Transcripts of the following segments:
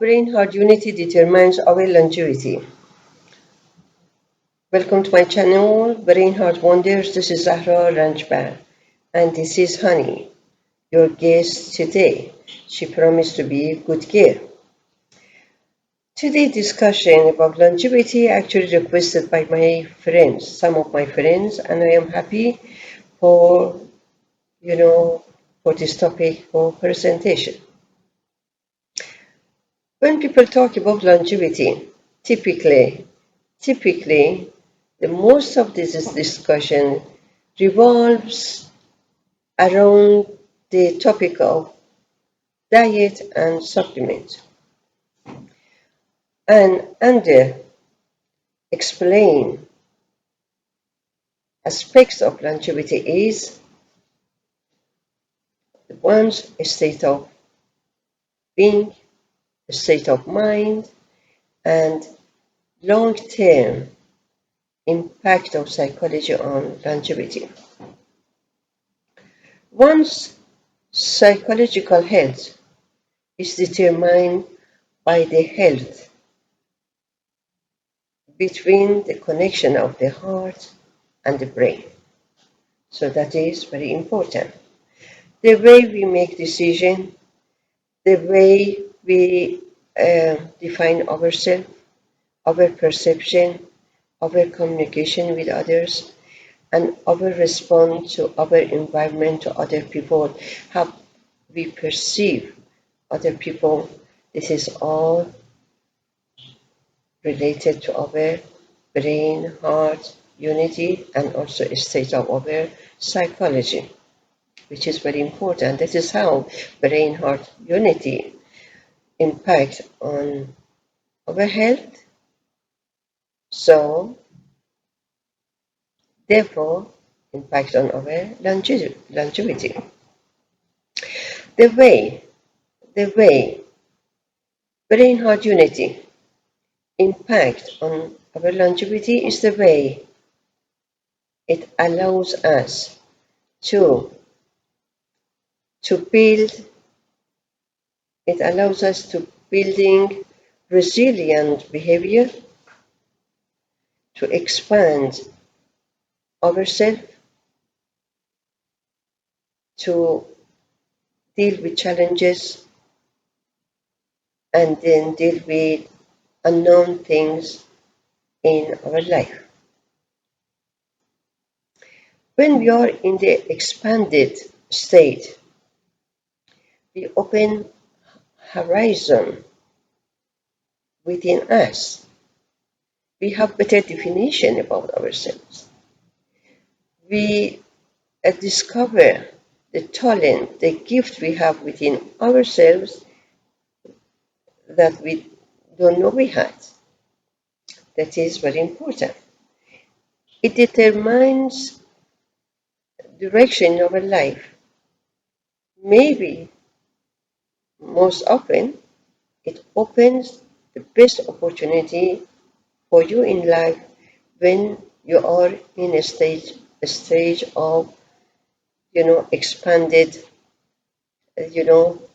brain-heart unity determines our longevity. Welcome to my channel, Brain-Heart Wonders. This is Zahra Ranjbar, and this is Honey, your guest today. She promised to be a good girl. Today's discussion about longevity actually requested by my friends, some of my friends, and I am happy for, for this topic for presentation. When people talk about longevity, typically, the most of this discussion revolves around the topic of diet and supplement. And under explain aspects of longevity is one's state of being, state of mind, and long-term impact of psychology on longevity. One's psychological health is determined by the health between the connection of the heart and the brain. So that is very important. The way we make decisions, the way we define ourselves, our perception, our communication with others, and our response to our environment, to other people, how we perceive other people, this is all related to our brain, heart, unity, and also a state of our psychology, which is very important. That is how brain, heart, unity impact on our health. So, therefore, impact on our longevity. The way brain, heart, unity impact on our longevity is the way it allows us to build, it allows us to building resilient behavior, to expand ourselves, to deal with challenges, and then deal with unknown things in our life. When we are in the expanded state, we open horizon within us. We have better definition about ourselves. We discover the talent, the gift we have within ourselves that we don't know we had. That is very important. It determines direction of our life. Maybe most often it opens the best opportunity for you in life when you are in a stage of expanded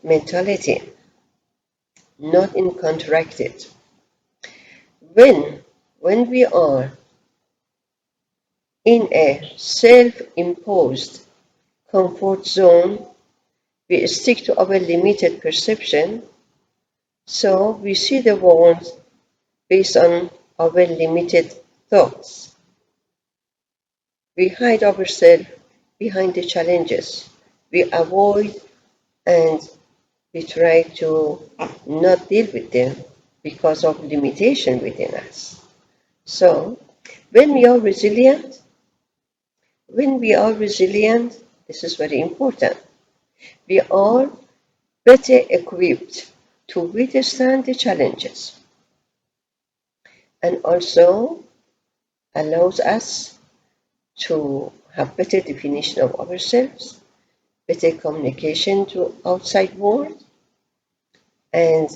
mentality, not in contracted. When we are in a self-imposed comfort zone, we stick to our limited perception, so we see the world based on our limited thoughts. We hide ourselves behind the challenges. We avoid and we try to not deal with them because of limitation within us. So, when we are resilient, this is very important. We are better equipped to withstand the challenges, and also allows us to have better definition of ourselves, better communication to outside world, and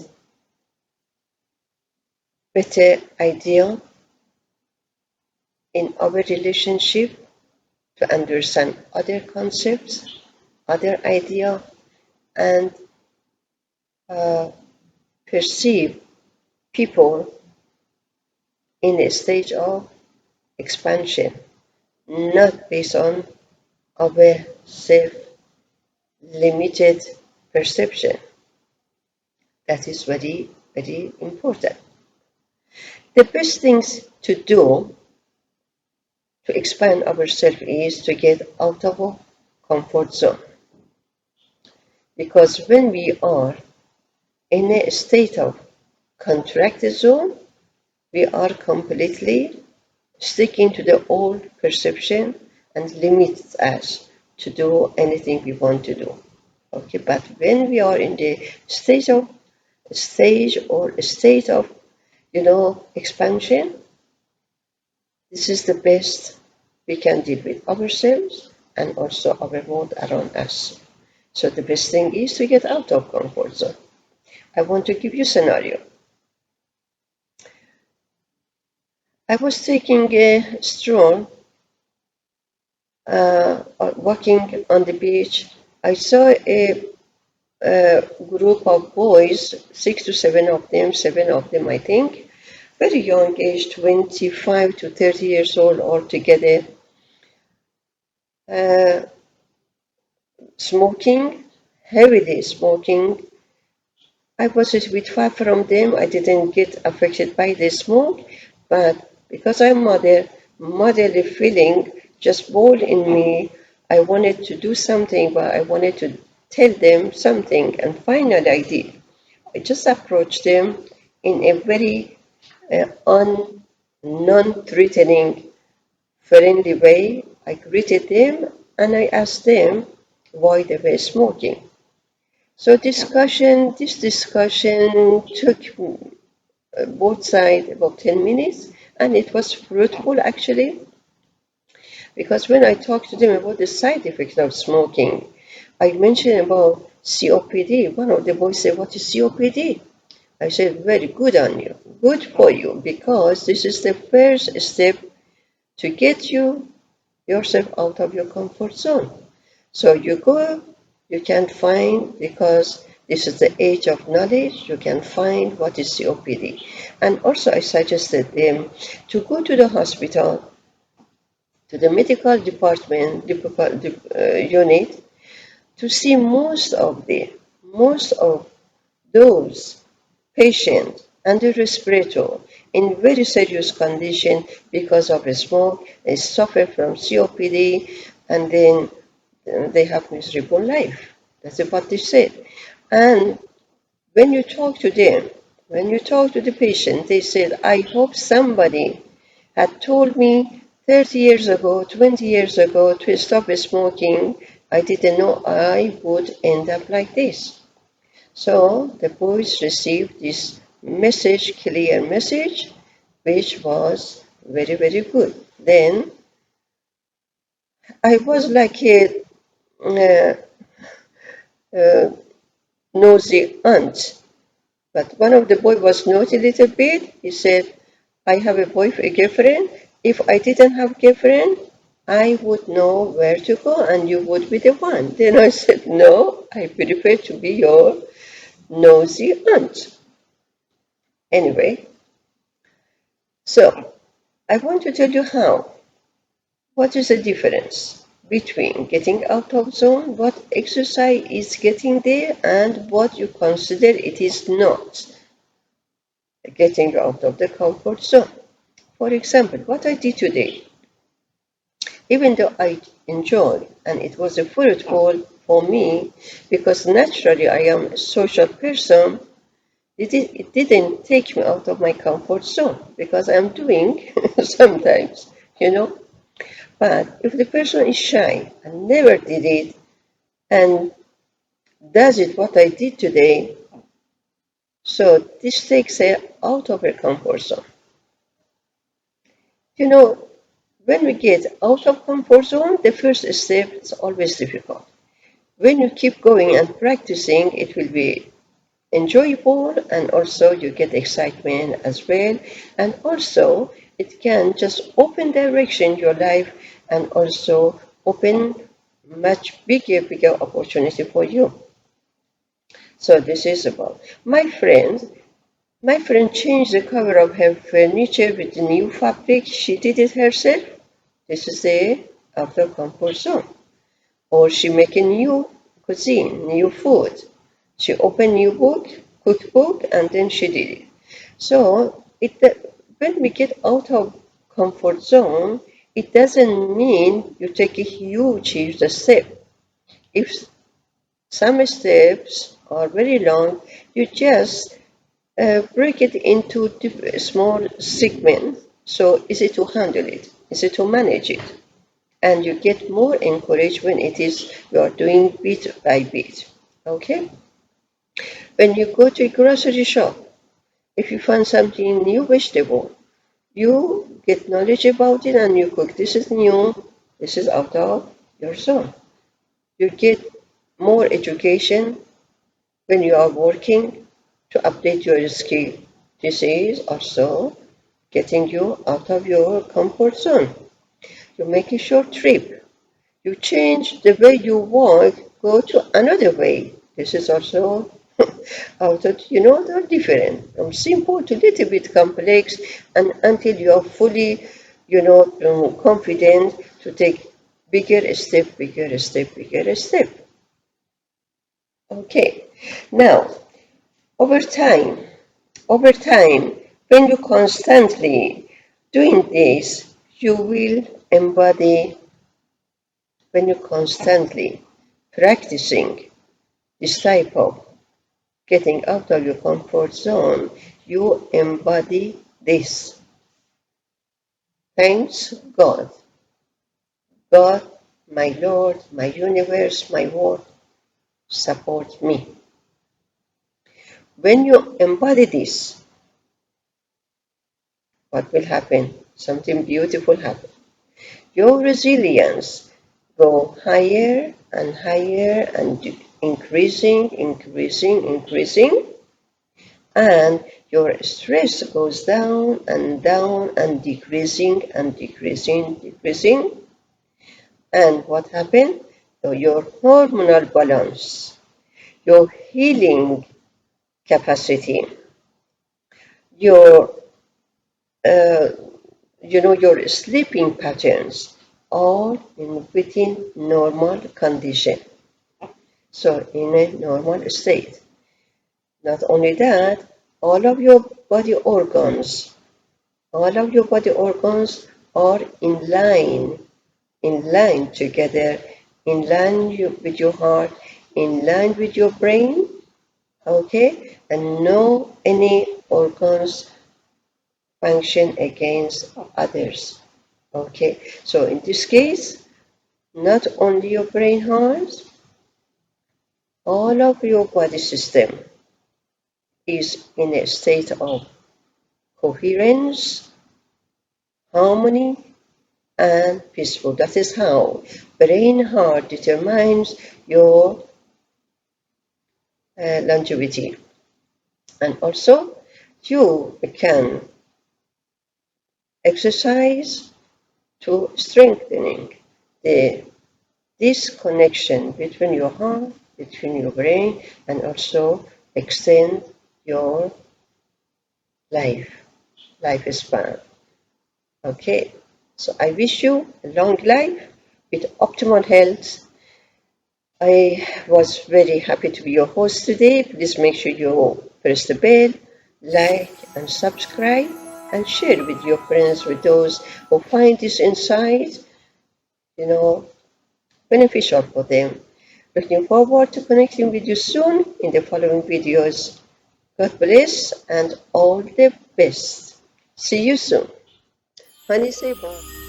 better idea in our relationship to understand other concepts, other idea, and perceive people in a stage of expansion, not based on our self-limited perception. That is very, very important. The best things to do to expand ourselves is to get out of our comfort zone. Because when we are in a state of contracted zone, we are completely sticking to the old perception and limits us to do anything we want to do. Okay, but when we are in the stage of state of expansion, this is the best we can deal with ourselves and also our world around us. So the best thing is to get out of comfort zone. I want to give you a scenario. I was taking a stroll, walking on the beach. I saw a group of boys, 6 to 7 of them, 7 of them, I think, very young age, 25 to 30 years old altogether, smoking, heavily smoking. I was a bit far from them. I didn't get affected by the smoke, but because I'm motherly feeling just boiled in me. I wanted to do something, but I wanted to tell them something, and finally I did. I just approached them in a very non-threatening, friendly way. I greeted them and I asked them why they were smoking. So this discussion took both sides about 10 minutes, and it was fruitful actually, because when I talked to them about the side effects of smoking, I mentioned about COPD. One of the boys said, "What is COPD?" I said, "Very good on you, good for you, because this is the first step to get yourself out of your comfort zone. So you can find, because this is the age of knowledge, you can find what is COPD." And also I suggested them to go to the hospital, to the medical department, unit, to see most of those patients under respirator in very serious condition because of the smoke. They suffer from COPD, and then they have miserable life. That's what they said. And when you talk to them, when you talk to the patient, they said, "I hope somebody had told me 30 years ago, 20 years ago to stop smoking. I didn't know I would end up like this." So the boys received this message, clear message, which was very, very good. Then I was like a uh, uh, nosy aunt. But one of the boys was naughty a little bit. He said, "I have a girlfriend. If I didn't have girlfriend, I would know where to go and you would be the one." Then I said, "No, I prefer to be your nosy aunt." Anyway, so I want to tell you what is the difference between getting out of zone, what exercise is getting there, and what you consider it is not getting out of the comfort zone. For example, what I did today, even though I enjoyed and it was a fruitful for me, because naturally I am a social person, it didn't take me out of my comfort zone because I'm doing sometimes, you know. But if the person is shy and never did it and does it what I did today, so this takes her out of her comfort zone. You know, when we get out of comfort zone, the first step is always difficult. When you keep going and practicing, it will be enjoyable, and also you get excitement as well, and also it can just open direction your life and also open much bigger opportunity for you. So this is about my friends. My friend changed the cover of her furniture with the new fabric. She did it herself. This is the outer comfort zone. Or she make a new cuisine, new food. She opened new book, cookbook, and then she did it. So when we get out of comfort zone, it doesn't mean you take a huge step. If some steps are very long, you just break it into small segments so easy to handle it, easy to manage it. And you get more encouraged when it is you are doing bit by bit. Okay? When you go to a grocery shop, if you find something new vegetable, you get knowledge about it and you cook. This is new, this is out of your zone. You get more education when you are working to update your skill. This is also getting you out of your comfort zone. You make a short trip. You change the way you walk, go to another way. This is also out of, they're different. From simple to little bit complex and until you are fully, confident to take bigger step, bigger step, bigger step. Okay. Now, over time, over time, when you constantly doing this, you will embody, when you constantly practicing this type of getting out of your comfort zone, you embody this. Thanks God. God, my Lord, my universe, my world, support me. When you embody this, what will happen? Something beautiful happen. Your resilience go higher and higher and increasing, increasing, increasing, and your stress goes down and decreasing and decreasing, decreasing. And what happened? So your hormonal balance, your healing capacity, your uh, your sleeping patterns are within normal condition. So in a normal state. Not only that, all of your body organs, all of your body organs are in line together, in line with your heart, in line with your brain, okay? And no any organs function against others, okay? So in this case, not only your brain harms, all of your body system is in a state of coherence, harmony, and peaceful. That is how brain heart determines your longevity. And also, you can exercise to strengthening the this connection between your heart, between your brain, and also extend your life lifespan. Okay, so I wish you a long life with optimal health. I was very happy to be your host today. Please make sure you press the bell, like, and subscribe, and share with your friends, with those who find this insight, you know, beneficial for them. Looking forward to connecting with you soon in the following videos. God bless and all the best. See you soon. Honey, say bye.